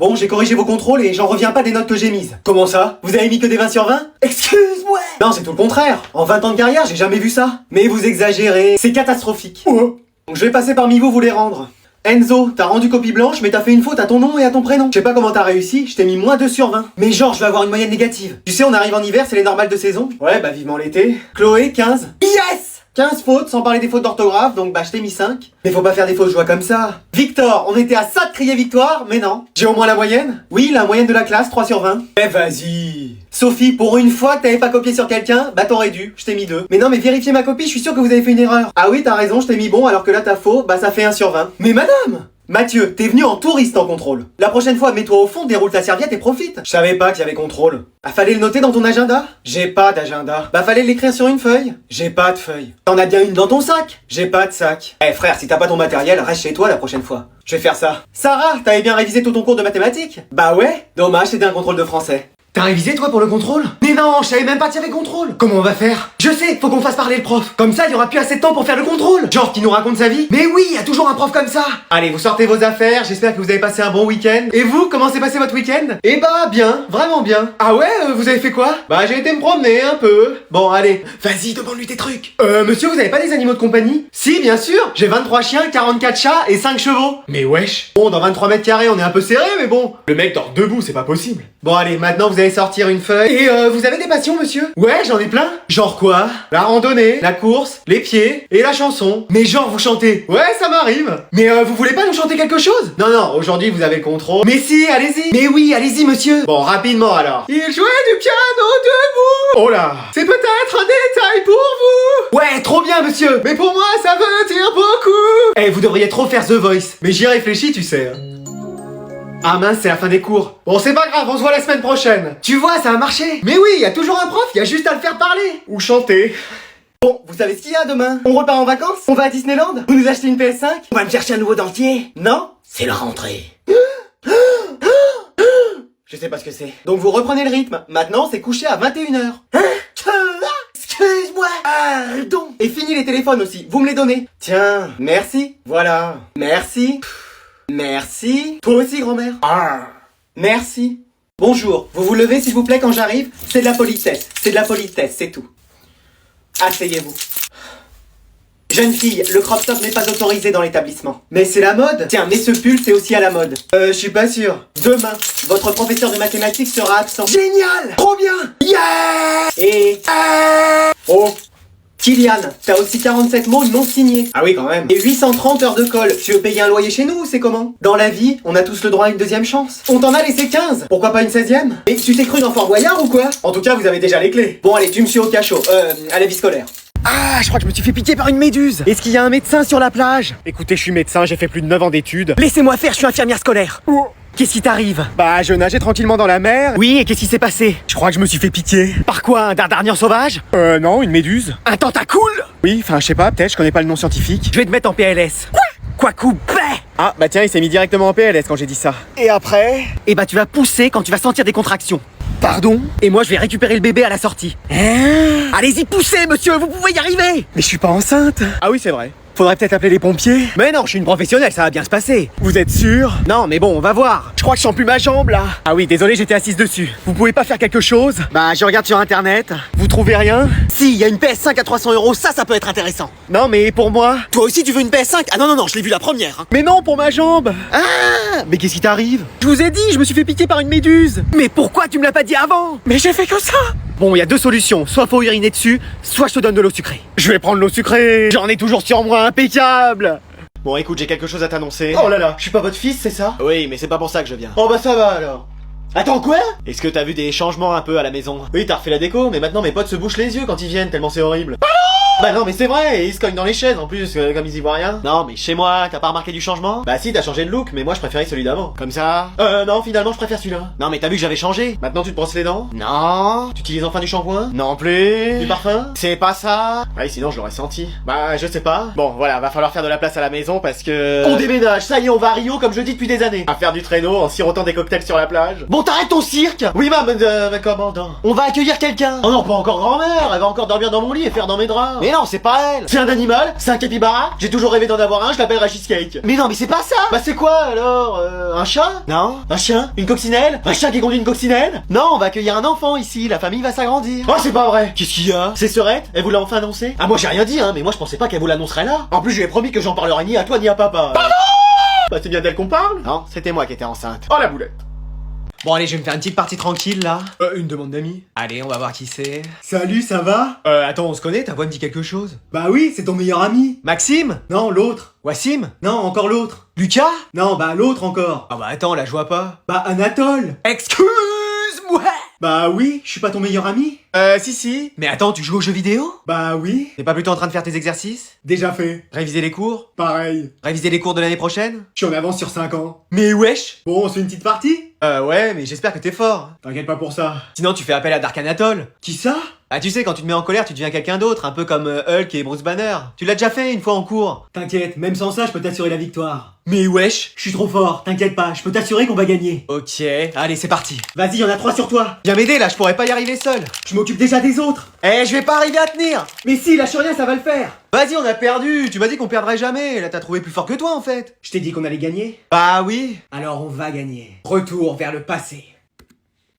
Bon, j'ai corrigé vos contrôles et j'en reviens pas des notes que j'ai mises. Comment ça? Vous avez mis que des 20 sur 20? Excuse-moi. Non, c'est tout le contraire. En 20 ans de carrière, j'ai jamais vu ça. Mais vous exagérez. C'est catastrophique. Donc je vais passer parmi vous les rendre. Enzo, t'as rendu copie blanche, mais t'as fait une faute à ton nom et à ton prénom. Je sais pas comment t'as réussi, je t'ai mis moins 2 sur 20. Mais genre, je vais avoir une moyenne négative. Tu sais, on arrive en hiver, c'est les normales de saison. Ouais, bah vivement l'été. Chloé, 15. Yes! 15 fautes, sans parler des fautes d'orthographe, donc bah je t'ai mis 5. Mais faut pas faire des fausses joies comme ça. Victor, on était à ça de crier victoire, mais non. J'ai au moins la moyenne? Oui, la moyenne de la classe, 3 sur 20. Eh vas-y. Sophie, pour une fois que t'avais pas copié sur quelqu'un, bah t'aurais dû, je t'ai mis 2. Mais non, mais vérifiez ma copie, je suis sûr que vous avez fait une erreur. Ah oui, t'as raison, je t'ai mis bon, alors que là t'as faux, bah ça fait 1 sur 20. Mais madame! Mathieu, t'es venu en touriste en contrôle. La prochaine fois, mets-toi au fond, déroule ta serviette et profite. Je savais pas qu'il y avait contrôle. Bah fallait le noter dans ton agenda? J'ai pas d'agenda. Bah fallait l'écrire sur une feuille? J'ai pas de feuille. T'en as bien une dans ton sac? J'ai pas de sac. Eh frère, si t'as pas ton matériel, reste chez toi la prochaine fois. Je vais faire ça. Sarah, t'avais bien révisé tout ton cours de mathématiques? Bah ouais. Dommage, c'était un contrôle de français. T'as révisé toi pour le contrôle? Mais non, je savais même pas qu'il y avait contrôle. Comment on va faire? Je sais, faut qu'on fasse parler le prof. Comme ça, il y aura plus assez de temps pour faire le contrôle. Genre qui nous raconte sa vie. Mais oui, il y a toujours un prof comme ça. Allez, vous sortez vos affaires, j'espère que vous avez passé un bon week-end. Et vous, comment s'est passé votre week-end? Eh bah bien, vraiment bien. Ah ouais, vous avez fait quoi? Bah j'ai été me promener un peu. Bon allez, vas-y, demande-lui tes trucs. Monsieur, vous avez pas des animaux de compagnie? Si, bien sûr, j'ai 23 chiens, 44 chats et 5 chevaux. Mais wesh. Bon, dans 23 mètres carrés, on est un peu serré, mais bon. Le mec dort debout, c'est pas possible. Bon allez, maintenant vous allez sortir une feuille. Et vous avez des passions, monsieur? Ouais, j'en ai plein. Genre quoi? La randonnée, la course, les pieds et la chanson. Mais genre vous chantez? Ouais, ça m'arrive. Mais vous voulez pas nous chanter quelque chose? Non, non, aujourd'hui vous avez le contrôle. Mais si, allez-y. Mais oui, allez-y, monsieur. Bon, rapidement alors. Il jouait du piano debout. Oh là, c'est peut-être un détail pour vous. Ouais, trop bien, monsieur. Mais pour moi, ça veut dire beaucoup. Eh, vous devriez trop faire The Voice. Mais j'y réfléchis, tu sais. Ah mince, c'est la fin des cours. Bon, c'est pas grave, on se voit la semaine prochaine. Tu vois, ça a marché. Mais oui, il y a toujours un prof, il y a juste à le faire parler. Ou chanter. Bon, vous savez ce qu'il y a demain? On repart en vacances? On va à Disneyland? Vous nous achetez une PS5? On va me chercher un nouveau dentier? Non? C'est la rentrée. Je sais pas ce que c'est. Donc vous reprenez le rythme. Maintenant, c'est couché à 21h. Excuse-moi. Pardon. Et fini les téléphones aussi, vous me les donnez. Tiens, merci. Voilà. Merci. Merci. Toi aussi, grand-mère. Merci. Bonjour. Vous vous levez, s'il vous plaît, quand j'arrive? C'est de la politesse. C'est de la politesse, c'est tout. Asseyez-vous. Jeune fille, le crop top n'est pas autorisé dans l'établissement. Mais c'est la mode. Tiens, mais ce pull, c'est aussi à la mode. Je suis pas sûr. Demain, votre professeur de mathématiques sera absent. Génial! Trop bien! Yeah! Et... Oh! Kylian, t'as aussi 47 mots non signés. Ah oui, quand même. Et 830 heures de colle. Tu veux payer un loyer chez nous ou c'est comment? Dans la vie, on a tous le droit à une deuxième chance. On t'en a laissé 15. Pourquoi pas une 16e? Et tu t'es cru dans Fort Boyard ou quoi? En tout cas, vous avez déjà les clés. Bon, allez, tu me suis au cachot. À la vie scolaire. Ah, je crois que je me suis fait piquer par une méduse. Est-ce qu'il y a un médecin sur la plage? Écoutez, je suis médecin, j'ai fait plus de 9 ans d'études. Laissez-moi faire, je suis infirmière scolaire. Qu'est-ce qui t'arrive? Bah, je nageais tranquillement dans la mer. Oui, et qu'est-ce qui s'est passé? Je crois que je me suis fait piquer. Par quoi? Un dardanian sauvage? Non, une méduse. Un tentacule? Oui, enfin, je sais pas, peut-être, je connais pas le nom scientifique. Je vais te mettre en PLS. Quoi couper? Ah, bah tiens, il s'est mis directement en PLS quand j'ai dit ça. Et après? Eh bah, tu vas pousser quand tu vas sentir des contractions. Pardon? Et moi, je vais récupérer le bébé à la sortie. Allez-y, poussez, monsieur, vous pouvez y arriver! Mais je suis pas enceinte. Ah oui, c'est vrai. Faudrait peut-être appeler les pompiers. Mais non, je suis une professionnelle, ça va bien se passer. Vous êtes sûr? Non, mais bon, on va voir. Je crois que je sens plus ma jambe, là. Ah oui, désolé, j'étais assise dessus. Vous pouvez pas faire quelque chose? Bah, je regarde sur internet. Vous trouvez rien? Si, il y a une PS5 à 300 €, ça peut être intéressant. Non, mais pour moi... Toi aussi, tu veux une PS5? Ah non, je l'ai vu la première. Mais non, pour ma jambe. Ah! Mais qu'est-ce qui t'arrive? Je vous ai dit, je me suis fait piquer par une méduse. Mais pourquoi tu me l'as pas dit avant? Mais j'ai fait que ça. Bon, il y a deux solutions. Soit faut uriner dessus, soit je te donne de l'eau sucrée. Je vais prendre l'eau sucrée. J'en ai toujours sur moi, impeccable. Bon, écoute, j'ai quelque chose à t'annoncer. Oh là là, je suis pas votre fils, c'est ça? Oui, mais c'est pas pour ça que je viens. Oh bah ça va alors. Attends, quoi? Est-ce que t'as vu des changements un peu à la maison? Oui, t'as refait la déco, mais maintenant mes potes se bouchent les yeux quand ils viennent, tellement c'est horrible. Bah non, mais c'est vrai, et ils se cognent dans les chaises en plus, comme ils y voient rien. Non, mais chez moi, t'as pas remarqué du changement? Bah si, t'as changé de look, mais moi je préférais celui d'avant. Comme ça? Non, finalement je préfère celui-là. Non, mais t'as vu que j'avais changé? Maintenant tu te brosses les dents? Non. Tu utilises enfin du shampoing? Non plus. Du parfum? C'est pas ça. Ouais, sinon je l'aurais senti. Bah, je sais pas. Bon, voilà, va falloir faire de la place à la maison parce que... On déménage, ça y est, on va à Rio comme je dis depuis des années. À faire du traîneau en sirotant des cocktails sur la plage. Bon, t'arrêtes ton cirque! Oui, commandant. On va accueillir quelqu'un. Oh non, pas encore grand-mère, elle va encore dormir dans mon lit et faire dans mes draps. Mais non, c'est pas elle. C'est un animal, c'est un capybara. J'ai toujours rêvé d'en avoir un, je l'appellerai Cheesecake. Mais non, mais c'est pas ça. Bah c'est quoi alors un chat? Non. Un chien? Une coccinelle? Un chien qui conduit une coccinelle? Non, on va accueillir un enfant ici, la famille va s'agrandir. Oh, c'est pas vrai. Qu'est-ce qu'il y a? C'est Serette? Elle vous l'a enfin annoncé? Ah, moi j'ai rien dit, hein, mais moi je pensais pas qu'elle vous l'annoncerait là. En plus, je lui ai promis que j'en parlerai ni à toi ni à papa. Pardon? Bah c'est bien d'elle qu'on parle. Non, c'était moi qui étais enceinte. Oh la boulette. Bon allez, je vais me faire une petite partie tranquille là. Une demande d'amis. Allez, on va voir qui c'est. Salut, ça va? Attends, on se connaît, ta voix me dit quelque chose. Bah oui, c'est ton meilleur ami. Maxime? Non, l'autre. Wassim? Non, encore l'autre. Lucas? Non, bah l'autre encore. Ah bah attends, là je vois pas. Bah Anatole. Excuse-moi! Bah oui, je suis pas ton meilleur ami. Si. Mais attends, tu joues aux jeux vidéo? Bah oui, T'es pas plutôt en train de faire tes exercices? déjà fait. Réviser les cours? Pareil. Réviser les cours de l'année prochaine? Je suis en avance sur 5 ans. Mais wesh! Bon, on se fait une petite partie? Ouais, mais j'espère que t'es fort. T'inquiète pas pour ça. Sinon tu fais appel à Dark Anatole. Qui ça? Ah tu sais, quand tu te mets en colère, tu deviens quelqu'un d'autre, un peu comme Hulk et Bruce Banner. Tu l'as déjà fait une fois en cours. T'inquiète, même sans ça, je peux t'assurer la victoire. Mais wesh! Je suis trop fort, t'inquiète pas, je peux t'assurer qu'on va gagner. Ok, allez c'est parti. Vas-y, y'en a 3 sur toi. Viens m'aider là, je pourrais pas y arriver seul. Je m'occupe déjà des autres. Je vais pas arriver à tenir. Mais si, lâche rien, ça va le faire. Vas-y, on a perdu. Tu m'as dit qu'on perdrait jamais. Là t'as trouvé plus fort que toi en fait. Je t'ai dit qu'on allait gagner. Bah oui. Alors on va gagner. Retour vers le passé.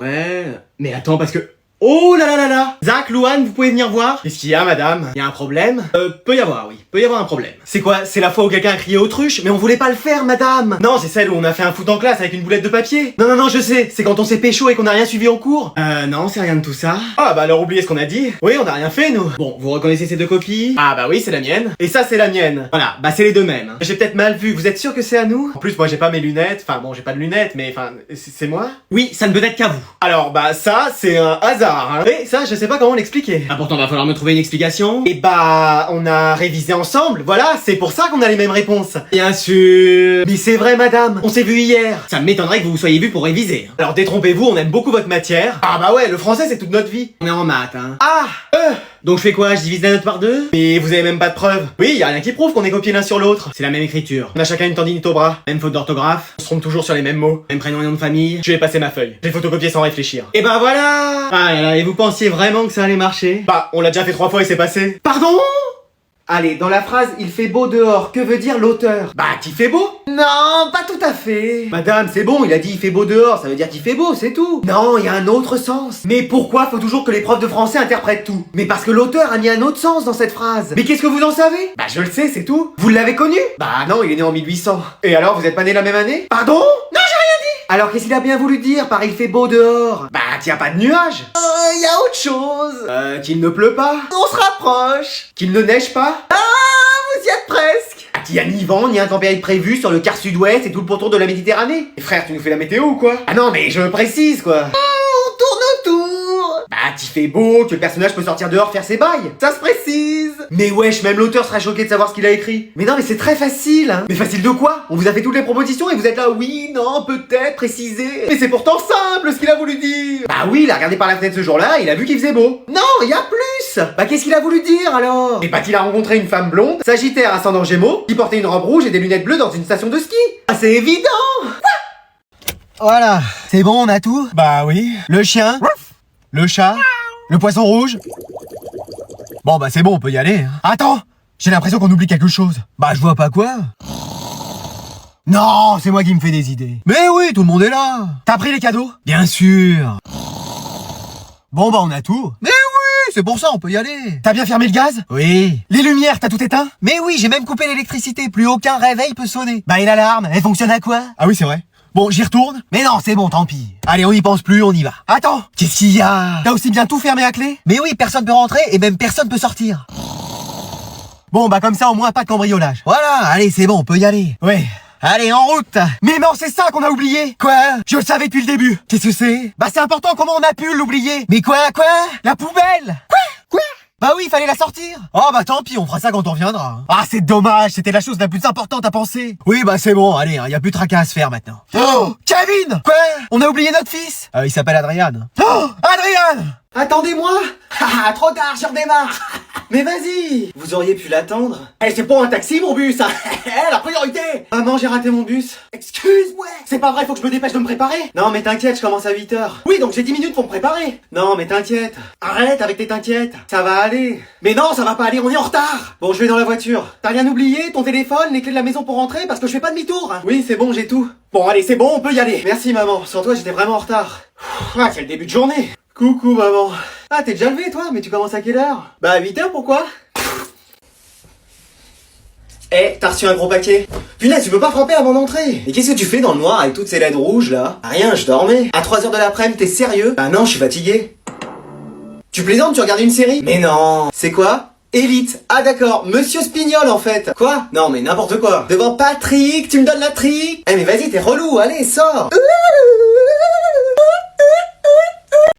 Ouais, mais attends parce que... Oh là là là là! Zach, Louane, vous pouvez venir voir? Qu'est-ce qu'il y a, madame? Y a un problème? Peut y avoir, oui. Peut y avoir un problème. C'est quoi? C'est la fois où quelqu'un a crié autruche? Mais on voulait pas le faire, madame! Non, c'est celle où on a fait un foot en classe avec une boulette de papier. Non, non, non, je sais, c'est quand on s'est pécho et qu'on a rien suivi en cours. Non, c'est rien de tout ça. Ah bah alors oubliez ce qu'on a dit. Oui, on a rien fait, nous. Bon, vous reconnaissez ces deux copies? Ah bah oui, c'est la mienne. Et ça, c'est la mienne. Voilà, bah c'est les deux mêmes. J'ai peut-être mal vu, vous êtes sûr que c'est à nous? En plus, moi j'ai pas mes lunettes. Enfin bon, j'ai pas de lunettes, mais enfin, c'est moi? Oui, ça ne peut être qu'à vous. Alors bah ça, c'est un hasard, hein. Et ça, je sais pas comment l'expliquer. Ah pourtant, va falloir me trouver une explication. Et bah, on a révisé ensemble, voilà, c'est pour ça qu'on a les mêmes réponses. Bien sûr. Mais c'est vrai, madame, on s'est vu hier. Ça m'étonnerait que vous vous soyez vus pour réviser. Alors détrompez-vous, on aime beaucoup votre matière. Ah bah ouais, le français c'est toute notre vie. On est en maths, hein. Ah Donc je fais quoi? Je divise la note par 2? Mais vous avez même pas de preuves. Oui, y a rien qui prouve qu'on est copié l'un sur l'autre. C'est la même écriture. On a chacun une tendinite au bras. Même faute d'orthographe. On se trompe toujours sur les mêmes mots. Même prénom et nom de famille. Je vais passer ma feuille. J'ai photocopié sans réfléchir. Et ben voilà. Ah là là, et vous pensiez vraiment que ça allait marcher? Bah, on l'a déjà fait 3 fois et c'est passé. Pardon? Allez, dans la phrase il fait beau dehors, que veut dire l'auteur? Bah, qu'il fait beau. Non, pas tout à fait. Madame, c'est bon, il a dit il fait beau dehors, ça veut dire qu'il fait beau, c'est tout. Non, il y a un autre sens. Mais pourquoi faut toujours que les profs de français interprètent tout? Mais parce que l'auteur a mis un autre sens dans cette phrase. Mais qu'est-ce que vous en savez? Bah je le sais, c'est tout. Vous l'avez connu? Bah non, il est né en 1800. Et alors, vous êtes pas né la même année? Pardon? Non, j'ai rien dit. Alors qu'est-ce qu'il a bien voulu dire par il fait beau dehors? Bah y a pas de nuages. Y a autre chose. Qu'il ne pleut pas. On se rapproche. Qu'il ne neige pas. Ah, vous y êtes presque. Ah, qu'il y a ni vent, ni intempérie prévue sur le quart sud-ouest et tout le pourtour de la Méditerranée. Et frère, tu nous fais la météo ou quoi? Ah non, mais je précise quoi. On tourne autour. Bah, qu'il fait beau, que le personnage peut sortir dehors faire ses bails. Ça se précise. Mais wesh, même l'auteur sera choqué de savoir ce qu'il a écrit. Mais non, mais c'est très facile, hein. Mais facile de quoi? On vous a fait toutes les propositions et vous êtes là, oui, non, peut-être, préciser. Mais c'est pourtant simple ce qu'il a voulu dire. Bah oui, il a regardé par la fenêtre ce jour-là, il a vu qu'il faisait beau. Non, il y a plus. Bah qu'est-ce qu'il a voulu dire alors? Et bah qu'il a rencontré une femme blonde, sagittaire ascendant Gémeaux, qui portait une robe rouge et des lunettes bleues dans une station de ski. Ah c'est évident. Voilà, c'est bon, on a tout? Bah oui. Le chien? Le chat? Le poisson rouge? Bon bah c'est bon, on peut y aller. Hein. Attends, j'ai l'impression qu'on oublie quelque chose. Bah je vois pas quoi. Non, c'est moi qui me fais des idées. Mais oui, tout le monde est là. T'as pris les cadeaux? Bien sûr. Bon bah on a tout. Mais oui, c'est pour ça, on peut y aller. T'as bien fermé le gaz? Oui. Les lumières, t'as tout éteint? Mais oui, j'ai même coupé l'électricité, plus aucun réveil peut sonner. Bah et l'alarme, elle fonctionne à quoi? Ah oui, c'est vrai. Bon, j'y retourne? Mais non, c'est bon, tant pis. Allez, on y pense plus, on y va. Attends, qu'est-ce qu'il y a? T'as aussi bien tout fermé à clé? Mais oui, personne peut rentrer et même personne peut sortir. Bon, bah comme ça, au moins, pas de cambriolage. Voilà, allez, c'est bon, on peut y aller. Ouais. Allez, en route. Mais non, c'est ça qu'on a oublié. Quoi? Je le savais depuis le début. Qu'est-ce que c'est? Bah c'est important, comment on a pu l'oublier? Mais quoi? La poubelle? Quoi? Bah oui, il fallait la sortir. Oh bah tant pis, on fera ça quand on reviendra. Ah c'est dommage, c'était la chose la plus importante à penser. Oui bah c'est bon, allez, y a plus de tracas à se faire maintenant. Oh Kevin! Quoi? On a oublié notre fils? Il s'appelle Adrien. Oh Adrien! Attendez-moi. Haha, trop tard, je redémarre. Mais vas-y. Vous auriez pu l'attendre. Eh, c'est pour un taxi, mon bus, hein. La priorité. Maman, j'ai raté mon bus. Excuse-moi. C'est pas vrai, faut que je me dépêche de me préparer. Non, mais t'inquiète, je commence à 8h. Oui, donc j'ai 10 minutes pour me préparer. Non, mais t'inquiète. Arrête avec tes t'inquiètes. Ça va aller. Mais non, ça va pas aller, on est en retard. Bon, je vais dans la voiture. T'as rien oublié? Ton téléphone, les clés de la maison pour rentrer? Parce que je fais pas demi-tour, hein. Oui, c'est bon, j'ai tout. Bon, allez, c'est bon, on peut y aller. Merci, maman. Sans toi, j'étais vraiment en retard. Ah, c'est le début de journée. Coucou, maman. Ah, t'es déjà levé, toi? Mais tu commences à quelle heure? Bah, à 8h, pourquoi? Eh, t'as reçu un gros paquet. Punaise, tu peux pas frapper avant d'entrer. Et qu'est-ce que tu fais dans le noir avec toutes ces LED rouges, là? Rien, je dormais. À 3h de l'après-midi, t'es sérieux? Ah non, je suis fatigué. Tu plaisantes, tu regardes une série? Mais non. C'est quoi? Élite. Ah d'accord, Monsieur Spignol en fait. Quoi? Non mais n'importe quoi. Devant Patrick, tu me donnes la trique. Eh mais vas-y, t'es relou, allez, sors.